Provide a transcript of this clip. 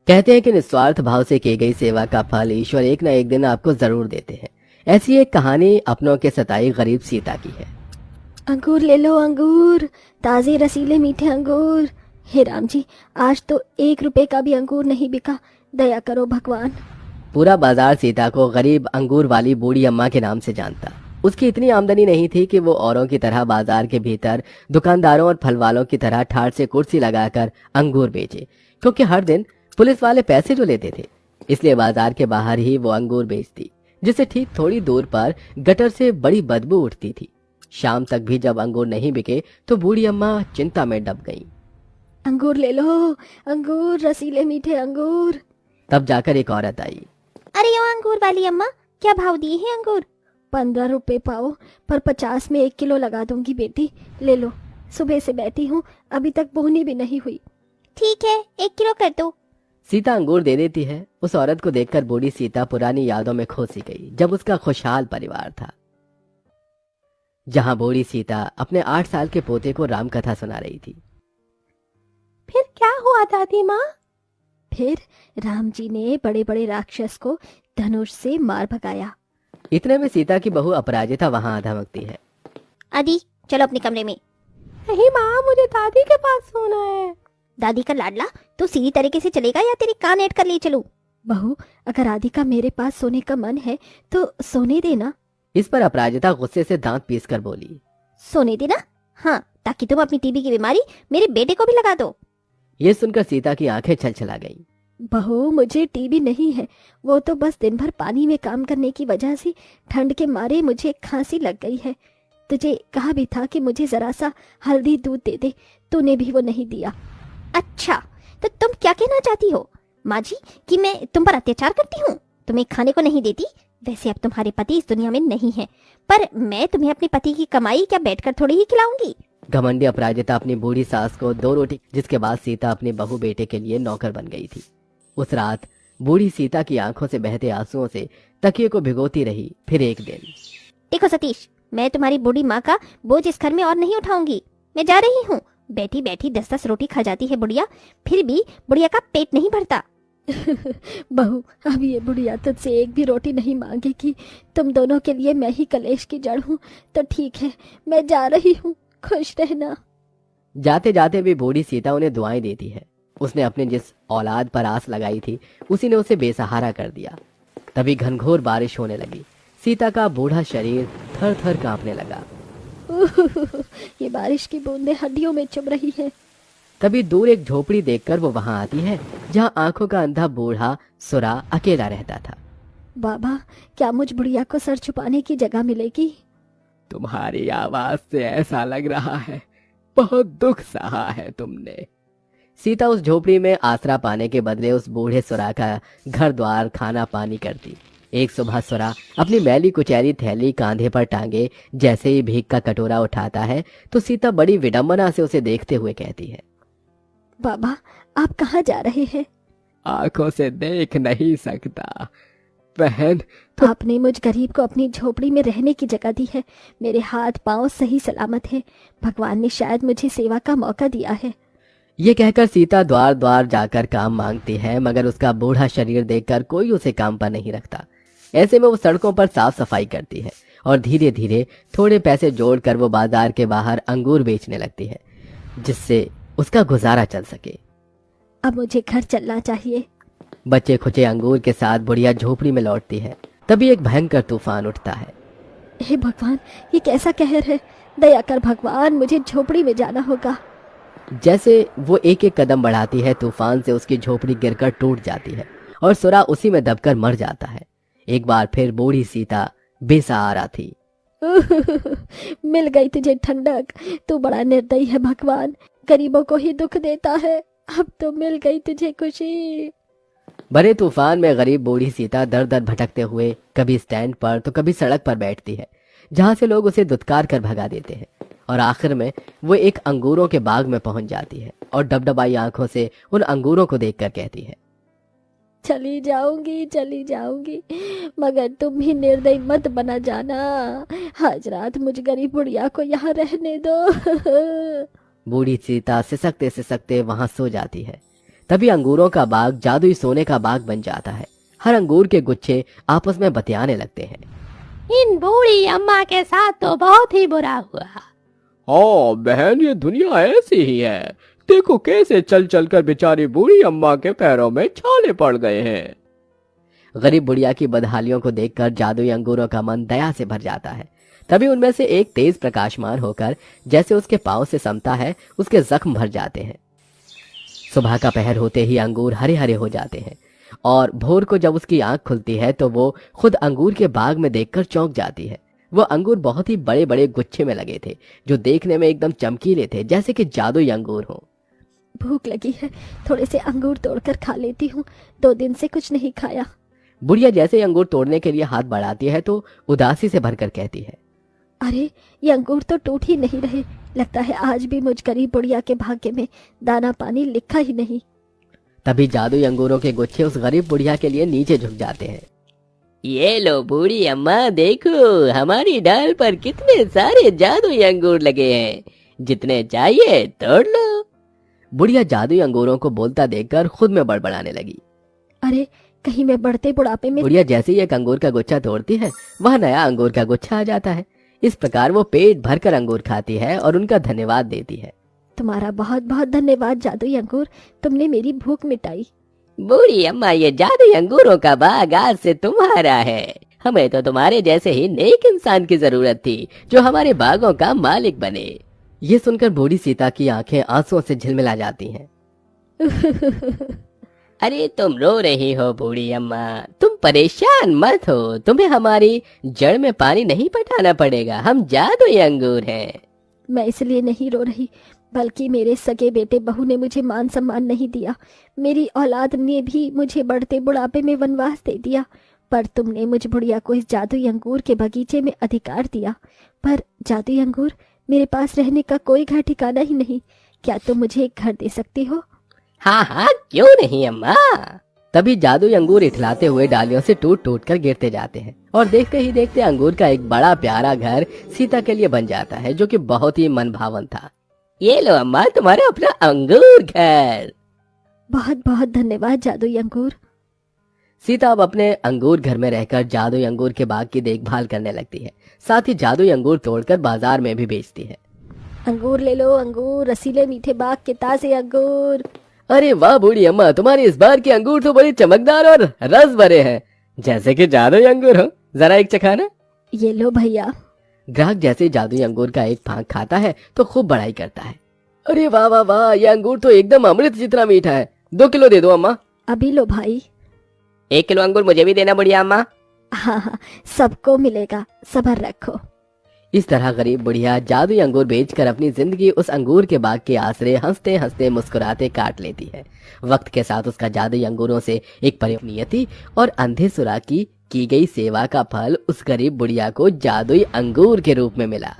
कहते हैं कि निस्वार्थ भाव से की गई सेवा का फल ईश्वर एक न एक दिन आपको जरूर देते हैं। ऐसी एक कहानी अपनों के सताई गरीब सीता की है। अंगूर ले लो अंगूर, ताजे रसीले मीठे अंगूर। हे राम जी, आज तो 1 रुपए का भी अंगूर नहीं बिका, दया करो भगवान। पूरा बाजार सीता को गरीब अंगूर वाली बूढ़ी अम्मा के नाम से जानता। उसकी इतनी आमदनी नहीं थी कि वो औरों की तरह बाजार के भीतर दुकानदारों और फल वालों की तरह ठाट से कुर्सी लगाकर अंगूर बेचे, क्योंकि हर दिन पुलिस वाले पैसे जो लेते थे, इसलिए बाजार के बाहर ही वो अंगूर बेचती, जिससे ठीक थोड़ी दूर पर गटर से बड़ी बदबू उठती थी। शाम तक भी जब अंगूर नहीं बिके तो बूढ़ी अम्मा चिंता में डूब गई। अंगूर ले लो, अंगूर रसीले मीठे अंगूर। तब जाकर एक औरत आई। अरे ओ अंगूर वाली अम्मा, क्या भाव दिए हैं अंगूर? 15 रुपए पाओ, पर 50 में 1 किलो लगा दूंगी बेटी, ले लो। सुबह से बैठी हूँ, अभी तक बोहनी भी नहीं हुई। ठीक है, 1 किलो कर दो। सीता अंगूर दे देती है। उस औरत को देखकर बूढ़ी सीता पुरानी यादों में खो सी गई, जब उसका खुशहाल परिवार था, जहां बूढ़ी सीता अपने 8 साल के पोते को राम कथा सुना रही थी। फिर क्या हुआ दादी माँ? फिर राम जी ने बड़े बड़े राक्षस को धनुष से मार भगाया। इतने में सीता की बहू अपराजिता वहां धमकती है। आदि, चलो अपने कमरे में। नहीं माँ, मुझे दादी के पास सोना है। दादी का लाडला, तू सीधी तरीके से चलेगा या तेरी कान ऐड कर ले चलूं? बहू, अगर आदि का मेरे पास सोने का मन है तो सोने देना। इस पर अपराजिता गुस्से से दांत पीस कर बोली, सोने देना? हाँ, ताकि तुम अपनी टीबी की बीमारी मेरे बेटे को भी लगा दो। ये सुनकर सीता की आंखें छलछला गईं। बहू, मुझे टीबी नहीं है, वो तो बस दिन भर पानी में काम करने की वजह से ठंड के मारे मुझे खांसी लग गई है। तुझे कहा भी था कि मुझे जरा सा हल्दी दूध दे दे, तूने भी वो नहीं दिया। अच्छा, तो तुम क्या कहना चाहती हो माँ जी, कि मैं तुम पर अत्याचार करती हूँ, तुम्हें खाने को नहीं देती? वैसे अब तुम्हारे पति इस दुनिया में नहीं है, पर मैं तुम्हें अपने पति की कमाई क्या बैठकर थोड़ी ही खिलाऊंगी? घमंडी अपराजिता अपनी बूढ़ी सास को 2 रोटी, जिसके बाद सीता अपने बहू बेटे के लिए नौकर बन गई थी। उस रात बूढ़ी सीता की आंखों से बहते आंसुओं से तकिए को भिगोती रही। फिर एक दिन, देखो सतीश, मैं तुम्हारी बूढ़ी माँ का बोझ इस घर में और नहीं उठाऊंगी, मैं जा रही हूँ। बैठी बैठी 10-10 रोटी खा जाती है बुढ़िया, फिर भी बुढ़िया का पेट नहीं भरता। बहू, अब ये बुढ़िया तुझसे एक भी रोटी नहीं मांगेगी। तुम दोनों के लिए मैं ही कलेश की जड़ हूँ। तो ठीक है, मैं जा रही हूँ, खुश रहना। जाते जाते भी बूढ़ी सीता उन्हें दुआएं देती है। उसने अपने जिस औलाद पर आस लगाई थी, उसी ने उसे बेसहारा कर दिया। तभी घनघोर बारिश होने लगी। सीता का बूढ़ा शरीर थर थर कांपने लगा। ये बारिश की बूंदें हड्डियों में चुभ रही है। तभी दूर एक झोपड़ी देखकर वो वहां आती है, जहां आंखों का अंधा बूढ़ा सुरा अकेला रहता था। बाबा, क्या मुझ बुढ़िया को सर छुपाने की जगह मिलेगी? तुम्हारी आवाज से ऐसा लग रहा है बहुत दुख सहा है तुमने। सीता उस झोपड़ी में आसरा पाने के बदले उस बूढ़े सुरा का घर द्वार खाना पानी करती। एक सुबह सुरा अपनी मैली कुचैली थैली कांधे पर टांगे जैसे ही भीख का कटोरा उठाता है, तो सीता बड़ी विडंबना से उसे देखते हुए कहती है, बाबा, आप कहाँ जा रहे हैं? आंखों से देख नहीं सकता बहन। आपने मुझ गरीब को अपनी झोपड़ी में रहने की जगह दी है। मेरे हाथ पांव सही सलामत हैं। भगवान ने शायद मुझे सेवा का मौका दिया है। ये कहकर सीता द्वार द्वार जाकर काम मांगती है, मगर उसका बूढ़ा शरीर देखकर कोई उसे काम पर नहीं रखता। ऐसे में वो सड़कों पर साफ सफाई करती है और धीरे धीरे थोड़े पैसे जोड़कर वो बाजार के बाहर अंगूर बेचने लगती है, जिससे उसका गुजारा चल सके। अब मुझे घर चलना चाहिए। बच्चे खुचे अंगूर के साथ बुढ़िया झोपड़ी में लौटती है। तभी एक भयंकर तूफान उठता है। हे भगवान, ये कैसा कहर है? दया कर भगवान, मुझे झोपड़ी में जाना होगा। जैसे वो एक एक कदम बढ़ाती है, तूफान से उसकी झोपड़ी गिरकर टूट जाती है और सुरा उसी में दबकर मर जाता है। एक बार फिर बूढ़ी सीता बेसहारा थी। मिल गई तुझे ठंडक। तू बड़ा निर्दयी है भगवान, गरीबों को ही दुख देता है। अब तो मिल गई तुझे खुशी। बड़े तूफान में गरीब बूढ़ी सीता दर दर भटकते हुए कभी स्टैंड पर तो कभी सड़क पर बैठती है, जहां से लोग उसे दुत्कार कर भगा देते हैं। और आखिर में वो एक अंगूरों के बाग में पहुंच जाती है और डबडबाई आंखों से उन अंगूरों को देखकर कहती है, चली जाऊंगी, मगर तुम भी निर्दयी मत बना जाना। आज रात मुझ गरीब बुढ़िया को यहाँ रहने दो। बूढ़ी सीता सिसकते सिसकते वहां सो जाती है। तभी अंगूरों का बाग जादुई सोने का बाग बन जाता है। हर अंगूर के गुच्छे आपस में बतियाने लगते हैं। इन बूढ़ी अम्मा के साथ तो बहुत ही बुरा हुआ। हाँ बहन, ये दुनिया ऐसी ही है। देखो कैसे चल चल कर बेचारी बूढ़ी अम्मा के पैरों में छाले पड़ गए हैं। गरीब बुढ़िया की बदहालियों को देखकर जादुई अंगूरों का मन दया से भर जाता है। तभी उनमें से एक तेज प्रकाशमान होकर जैसे उसके पांव से समता है, उसके जख्म भर जाते हैं। सुबह का पहर होते ही अंगूर हरे हरे हो जाते हैं और भोर को जब उसकी आंख खुलती है तो वो खुद अंगूर के बाग में देखकर चौंक जाती है। वो अंगूर बहुत ही बड़े बड़े गुच्छे में लगे थे जो देखने में एकदम चमकीले थे, जैसे कि जादुई अंगूर हो। भूख लगी है, थोड़े से अंगूर तोड़कर खा लेती हूँ, 2 दिन से कुछ नहीं खाया। बुढ़िया जैसे ही अंगूर तोड़ने के लिए हाथ बढ़ाती है तो उदासी से भरकर कहती है, अरे ये अंगूर तो टूट ही नहीं रहे, लगता है आज भी मुझ गरीब बुढ़िया के भाग्य में दाना पानी लिखा ही नहीं। तभी जादुई अंगूरों के गुच्छे उस गरीब बुढ़िया के लिए नीचे झुक जाते हैं। ये लो बूढ़ी अम्मा, देखो हमारी डाल पर कितने सारे जादुई अंगूर लगे हैं, जितने चाहिए तोड़ लो। बुढ़िया जादुई अंगूरों को बोलता देखकर खुद में बड़बड़ाने लगी। अरे कहीं मैं बढ़ते बुढ़ापे में। बुढ़िया जैसे ही एक अंगूर का गुच्छा तोड़ती है, वह नया अंगूर का गुच्छा आ जाता है। इस प्रकार वो पेट भरकर अंगूर खाती है और उनका धन्यवाद देती है। तुम्हारा बहुत बहुत धन्यवाद जादुई अंगूर, तुमने मेरी भूख मिटाई। बूढ़ी अम्मा, ये जादुई अंगूरों का बाग आज से तुम्हारा है। हमें तो तुम्हारे जैसे ही नेक इंसान की जरूरत थी जो हमारे बागों का मालिक बने। ये सुनकर बूढ़ी सीता की आंखें आंसुओं से झिलमिला जाती हैं। अरे तुम रो रही हो बूढ़ी अम्मा, तुम परेशान मत हो, तुम्हें हमारी जड़ में पानी नहीं पटाना पड़ेगा, हम जादुई अंगूर हैं। मैं इसलिए नहीं रो रही, बल्कि मेरे सगे बेटे बहू ने मुझे मान सम्मान नहीं दिया। मेरी औलाद ने भी मुझे बढ़ते बुढ़ापे में वनवास दे दिया, पर तुमने मुझ बुढ़िया को इस जादुई अंगूर के बगीचे में अधिकार दिया। पर जादुई अंगूर, मेरे पास रहने का कोई घर ठिकाना ही नहीं, क्या तुम मुझे एक घर दे सकती हो? हाँ हाँ, क्यों नहीं अम्मा। तभी जादुई अंगूर इठलाते हुए डालियों से टूट टूट कर गिरते जाते हैं और देखते ही देखते अंगूर का एक बड़ा प्यारा घर सीता के लिए बन जाता है, जो कि बहुत ही मनभावन था। ये लो अम्मा, तुम्हारा अपना अंगूर घर। बहुत बहुत धन्यवाद जादुई अंगूर। सीता अब अपने अंगूर घर में रहकर जादुई अंगूर के बाग की देखभाल करने लगती है। साथ ही जादुई अंगूर तोड़कर बाजार में भी बेचती है। अंगूर ले लो अंगूर, रसीले मीठे बाग के ताजे अंगूर। अरे वाह बूढ़ी अम्मा, तुम्हारे इस बार के अंगूर तो बड़े चमकदार और रस भरे हैं, जैसे कि जादुई अंगूर हो। जरा एक चखाना। ये लो भैया। ग्राहक जैसे जादुई अंगूर का एक फांक खाता है तो खूब बड़ाई करता है। अरे वाह वाह वाह, ये अंगूर तो एकदम अमृत जितना मीठा है, 2 किलो दे दो अम्मा। अभी लो भाई। 1 किलो अंगूर मुझे भी देना बुढ़िया अम्मा। हाँ हाँ, सबको मिलेगा, सब्र रखो। इस तरह गरीब बुढ़िया जादुई अंगूर बेचकर अपनी जिंदगी उस अंगूर के बाग के आसरे हंसते हंसते मुस्कुराते काट लेती है। वक्त के साथ उसका जादुई अंगूरों से एक परिणति और अंधे सुरा की गई सेवा का फल उस गरीब बुढ़िया को जादुई अंगूर के रूप में मिला।